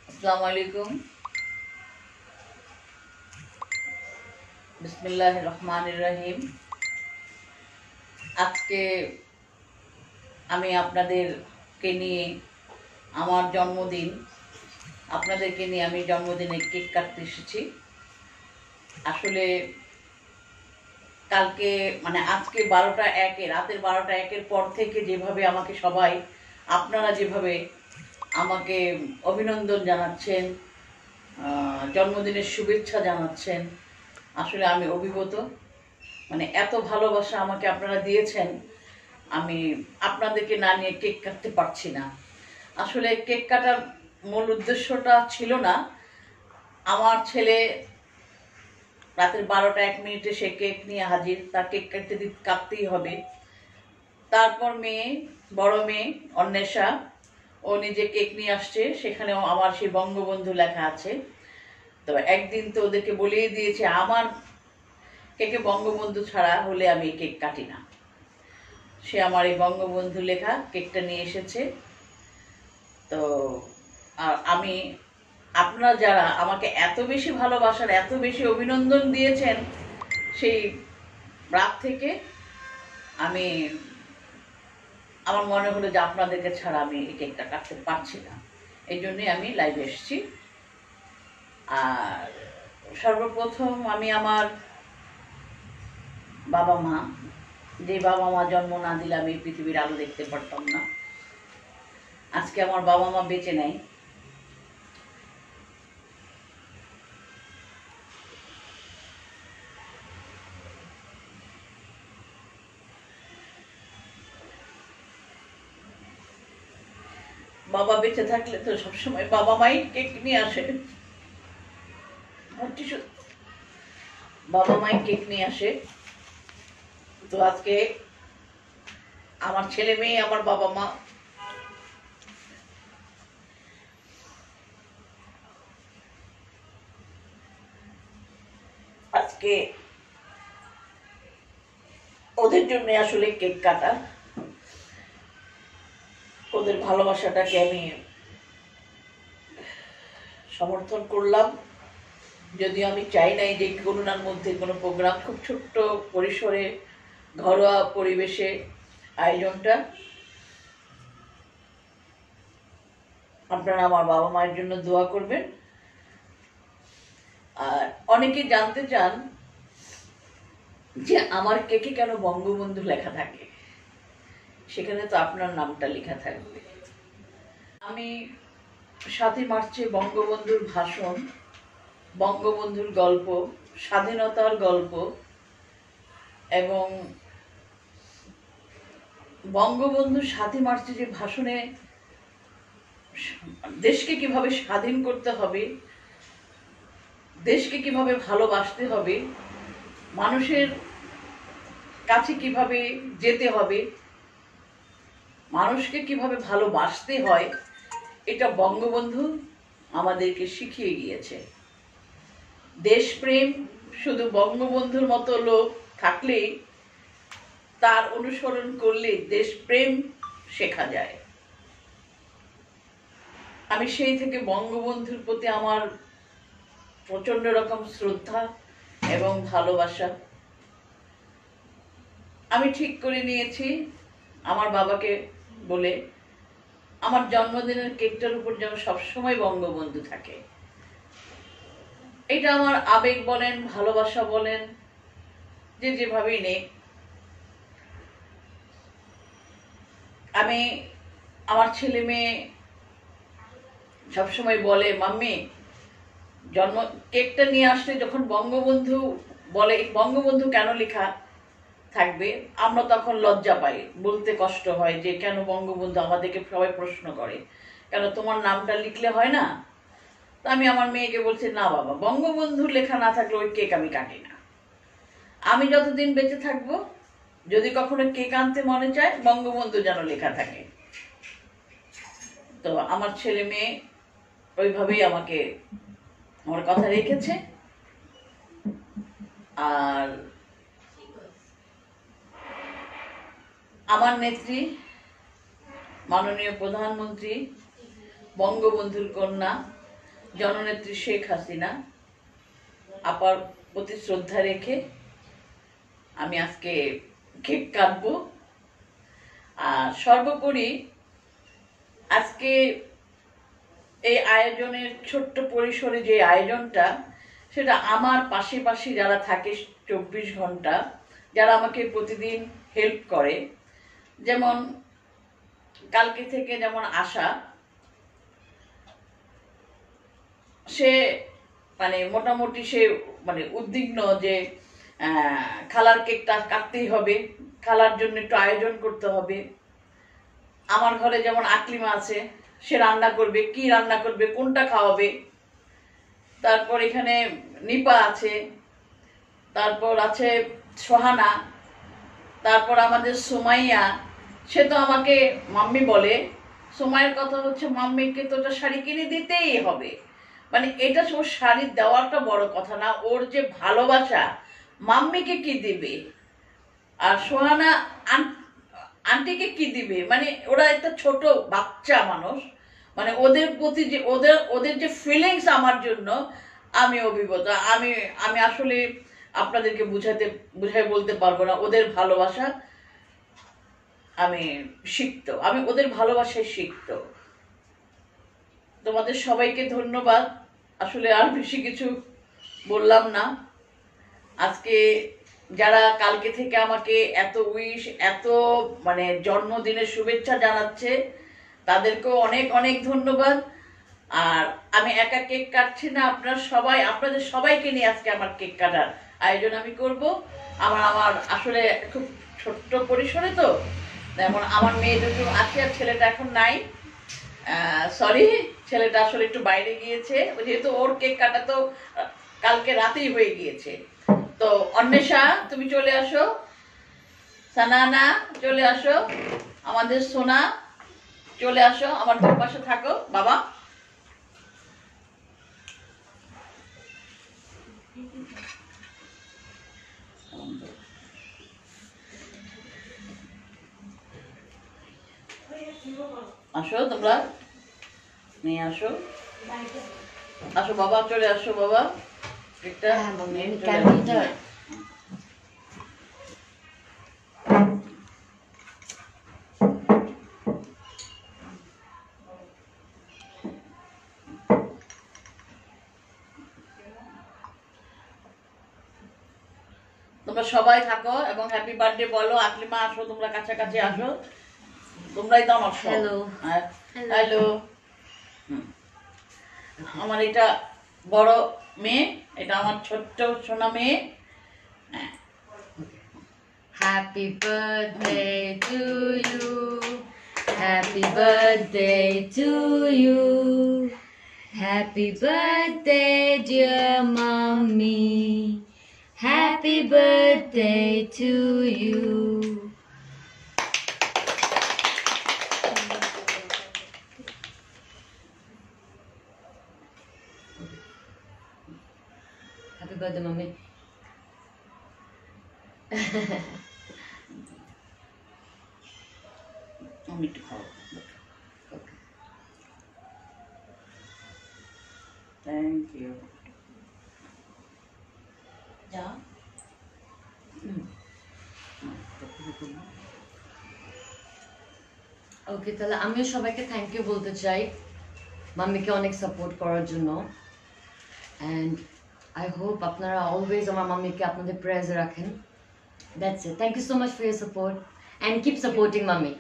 আসসালামু আলাইকুম। বিসমিল্লাহির রহমানির রহিম। আজকে আমি আপনাদেরকে নিয়ে আমার জন্মদিন, আপনাদেরকে নিয়ে আমি জন্মদিনে কেক কাটতে এসেছি। আসলে কালকে আজকে 12টা 1 রাতের 12টা 1 পর থেকে যেভাবে আমাকে সবাই, আপনারা যেভাবে আমাকে অভিনন্দন জানাচ্ছেন, জন্মদিনের শুভেচ্ছা জানাচ্ছেন, আসলে আমি অভিভূত। এত ভালোবাসা আমাকে আপনারা দিয়েছেন, আমি আপনাদেরকে না নিয়ে কেক কাটতে পারছি না। আসলে কেক কাটার মূল উদ্দেশ্যটা ছিল না। আমার ছেলে রাতের 12টা 1 সে কেক নিয়ে হাজির, তার কেক কাটতেই হবে। তারপর বড় মেয়ে অন্বেষা, ও নিজে কেক নিয়ে আসছে, সেখানেও আমার সেই বঙ্গবন্ধু লেখা আছে। তো একদিন তো ওদেরকে বলেই দিয়েছে আমার কেকে বঙ্গবন্ধু ছাড়া হলে আমি কেক কাটি না। সে আমার এই বঙ্গবন্ধু লেখা কেকটা নিয়ে এসেছে। তো আর আপনারা যারা আমাকে এত বেশি ভালোবাসার, এত বেশি অভিনন্দন দিয়েছেন, সেই রাত থেকে আমার মনে হলো যে আপনাদেরকে ছাড়া আমি এই কেকটা কাটতে পারছি না। এই জন্যই আমি লাইভে এসেছি। আর সর্বপ্রথম আমি আমার বাবা মা, যে বাবা মা জন্ম না দিলে আমি পৃথিবীর আলো দেখতে পারতাম না। আজকে আমার বাবা মা বেঁচে নেই। বাবা বেঁচে থাকলে তো সবসময় বাবা মাই কেক নিয়ে আসে, বাবা মাই কেক নিয়ে আসে। তো আজকে আমার ছেলে মেয়ে, আমার বাবা মা, আজকে ওদের জন্য আসলে কেক কাটা, ওদের ভালোবাসাটাকে আমি সমর্থন করলাম। যদিও আমি চাই নাই যে করোনার মধ্যে কোনো প্রোগ্রাম, খুব ছোট্ট পরিসরে ঘরোয়া পরিবেশে আয়োজনটা। আপনারা আমার বাবা মায়ের জন্য দোয়া করবেন। আর অনেকে জানতে চান যে আমার কেকে কেন বঙ্গবন্ধু লেখা থাকে, সেখানে তো আপনার নামটা লেখা থাকবে। আমি 7ই মার্চে বঙ্গবন্ধুর ভাষণ, বঙ্গবন্ধুর গল্প, স্বাধীনতার গল্প এবং বঙ্গবন্ধু 7ই মার্চে যে ভাষণে দেশকে কিভাবে স্বাধীন করতে হবে, দেশকে কিভাবে ভালোবাসতে হবে, মানুষের কাছে কিভাবে যেতে হবে, মানুষকে কিভাবে ভালোবাসতে হয়, এটা বঙ্গবন্ধু আমাদেরকে শিখিয়ে গিয়েছে। দেশপ্রেম শুধু বঙ্গবন্ধুর মতো লোক থাকলেই, তার অনুসরণ করলে দেশপ্রেম শেখা যায়। আমি সেই থেকে বঙ্গবন্ধুর প্রতি আমার প্রচন্ড রকম শ্রদ্ধা এবং ভালোবাসা। আমি ঠিক করে নিয়েছি আমার বাবাকে বলে আমার জন্মদিনের কেকটার উপর যেন সবসময় বঙ্গবন্ধু থাকে। এটা আমার আবেগ বলেন, ভালোবাসা বলেন, যে যেভাবেই নেই। আমার ছেলে মেয়ে সবসময় বলে, মাম্মি কেকটা নিয়ে আসলে যখন বঙ্গবন্ধু বলে, বঙ্গবন্ধু কেন লেখা থাকবে, আমরা তখন লজ্জা পাই, বলতে কষ্ট হয় যে কেন বঙ্গবন্ধু, আমাদেরকে সবাই প্রশ্ন করে কেন তোমার নামটা লিখলে হয় না। তো আমি আমার মেয়েকে বলছি, না বাবা, বঙ্গবন্ধু লেখা না থাকলে ওই কেক আমি কাটি না। আমি যতদিন বেঁচে থাকবো, যদি কখনো কেক আনতে মনে চায়, বঙ্গবন্ধু যেন লেখা থাকে। তো আমার ছেলে মেয়ে ওইভাবেই আমাকে আমার কথা রেখেছে। আর আমার নেত্রী মাননীয় প্রধানমন্ত্রী বঙ্গবন্ধুর কন্যা জননেত্রী শেখ হাসিনা আপার প্রতি শ্রদ্ধা রেখে আমি আজকে কেক কাটবো। আর সর্বোপরি আজকে এই আয়োজনের ছোট্ট পরিসরে যে আয়োজনটা, সেটা আমার পাশে যারা থাকে 24 ঘন্টা, যারা আমাকে প্রতিদিন হেল্প করে, যেমন কালকে থেকে যেমন আশা, সে মানে মোটামুটি সে মানে উদ্বিগ্ন যে খালার কেকটা কাটতেই হবে, খালার জন্য একটু আয়োজন করতে হবে। আমার ঘরে যেমন আকলিমা আছে, সে রান্না করবে, কি রান্না করবে, কোনটা খাওয়াবে। তারপর এখানে নিপা আছে, তারপর আছে সোহানা, তারপর আমাদের সুমাইয়া। সে তো আমাকে মাম্মি বলে, সুমাইয়ের কথা হচ্ছে মাম্মিকে তো ওটা শাড়ি কিনে দিতেই হবে। মানে এটা ওর শাড়ি দেওয়াটা বড় কথা না, ওর যে ভালোবাসা, মাম্মিকে কি দিবে আর সোহানা আন্টিকে কি দিবে। মানে ওরা একটা ছোট বাচ্চা মানুষ, মানে ওদের প্রতি যে ওদের যে ফিলিংস আমার জন্য, আমি অভিভূত। আমি আসলে আপনাদেরকে বুঝাই বলতে পারবো না। ওদের ভালোবাসা আমি ওদের ভালোবাসায় শিখত। তোমাদের সবাইকে ধন্যবাদ। আসলে আর বেশি কিছু বললাম না। আজকে যারা কালকে থেকে আমাকে এত উইশ, এত মানে জন্মদিনের শুভেচ্ছা জানাচ্ছে, তাদেরকেও অনেক অনেক ধন্যবাদ। আর আমি একা কেক কাটছি না, আপনাদের সবাইকে নিয়ে আজকে আমার কেক কাটার আয়োজন আমি করব। আমার আসলে খুব ছোট্ট পরিসরে তো, যেমন আমার মেয়ে দুটো আছে আর ছেলেটা এখন নাই। সরি, ছেলেটা আসলে একটু বাইরে গিয়েছে, যেহেতু ওর কেক কাটা তো কালকে রাতেই হয়ে গিয়েছে। তো অন্বেষা তুমি চলে আসো, সানানা চলে আসো, আমাদের সোনা চলে আসো, আমার তোর পাশে থাকো বাবা। আসো তোমরা, নিয়ে আসো, আসো বাবা, চলে আসো বাবা। একটা তোমরা সবাই থাকো এবং হ্যাপি বার্থডে বলো। আকলিমা আসো, তোমরা কাছাকাছি আসো, তোমরাই তো আমার হ্যালো হ্যালো। আমার এটা বড় মেয়ে, এটা আমার ছোট্ট সোনা মেয়ে। Happy birthday to you, happy birthday to you, happy birthday dear mummy, happy birthday to you. Happy birthday, mommy. আমি একটু খাও। Thank you. যা ওকে, তাহলে আমিও সবাইকে থ্যাংক ইউ বলতে চাই মাম্মিকে অনেক সাপোর্ট করার জন্য। অ্যান্ড আই হোপ আপনারা অলওয়েজ আমার মাম্মিকে আপনাদের প্রেয়ারে রাখেন। That's it. Thank you so much for your support and keep supporting mummy.